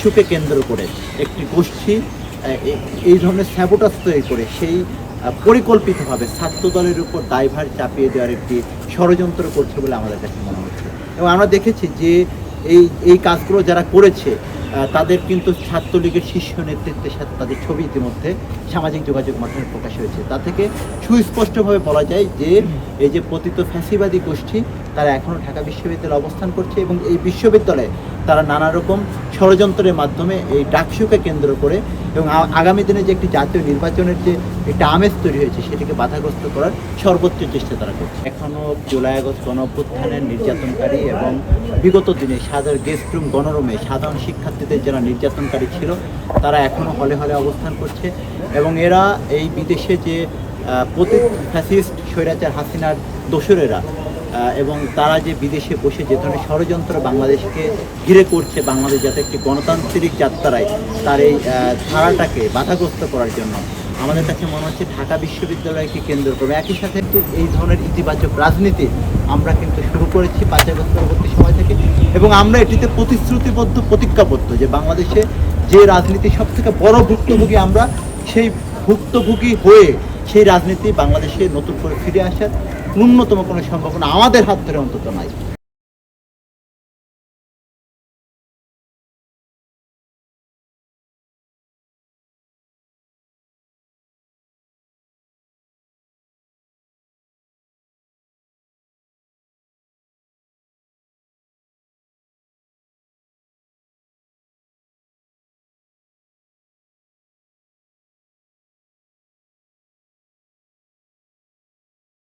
ডাকসুকে কেন্দ্র করে একটি গোষ্ঠী এই ধরনের স্যাবোটাজ তৈরি করে সেই পরিকল্পিতভাবে ছাত্রদলের উপর দায়ভার চাপিয়ে দেওয়ার একটি ষড়যন্ত্র করছে বলে আমাদের কাছে মনে হচ্ছে। এবং আমরা দেখেছি যে এই কাজগুলো যারা করেছে তাদের কিন্তু ছাত্রলীগের শীর্ষ নেতৃত্বের সাথে তাদের ছবি ইতিমধ্যে সামাজিক যোগাযোগ মাধ্যমে প্রকাশ হয়েছে। তা থেকে সুস্পষ্টভাবে বলা যায় যে এই যে পতিত ফ্যাসিবাদী গোষ্ঠী তারা এখনও ঢাকা বিশ্ববিদ্যালয়ে অবস্থান করছে এবং এই বিশ্ববিদ্যালয়ে তারা নানা রকম ষড়যন্ত্রের মাধ্যমে এই ডাকসুকে কেন্দ্র করে এবং আগামী দিনে যে একটি জাতীয় নির্বাচনের যে একটা আমেজ তৈরি হয়েছে সেটিকে বাধাগ্রস্ত করার সর্বোচ্চ চেষ্টা তারা করছে। এখনও জুলাই আগস্ট গণঅভ্যুত্থানের নির্যাতনকারী এবং বিগত দিনে সাধারণ গেস্ট রুম গণরুমে সাধারণ শিক্ষার্থীদের যারা নির্যাতনকারী ছিল তারা এখনও হলে হলে অবস্থান করছে এবং এরা এই বিদেশে যে ফ্যাসিস্ট স্বৈরাচার হাসিনার দোসরেরা এবং তারা যে বিদেশে বসে যে ধরনের ষড়যন্ত্র বাংলাদেশকে ঘিরে করছে, বাংলাদেশ যাতে একটি গণতান্ত্রিক যাত্রায় তার এই ধারাটাকে বাধাগ্রস্ত করার জন্য আমাদের কাছে মনে হচ্ছে ঢাকা বিশ্ববিদ্যালয়কে কেন্দ্র করে একই সাথে কিন্তু এই ধরনের ইতিবাচক রাজনীতি আমরা কিন্তু শুরু করেছি 5 আগস্ট পরবর্তী সময় থেকে এবং আমরা এটিতে প্রতিশ্রুতিবদ্ধ প্রতিজ্ঞাবদ্ধ যে বাংলাদেশে যে রাজনীতি সবথেকে বড় ভুক্তভোগী আমরা সেই ভুক্তভোগী হয়ে সেই রাজনীতি বাংলাদেশে নতুন করে ফিরে আসার ন্যূনতম কোনো সম্ভাবনা আমাদের হাত ধরে অন্তত নাই।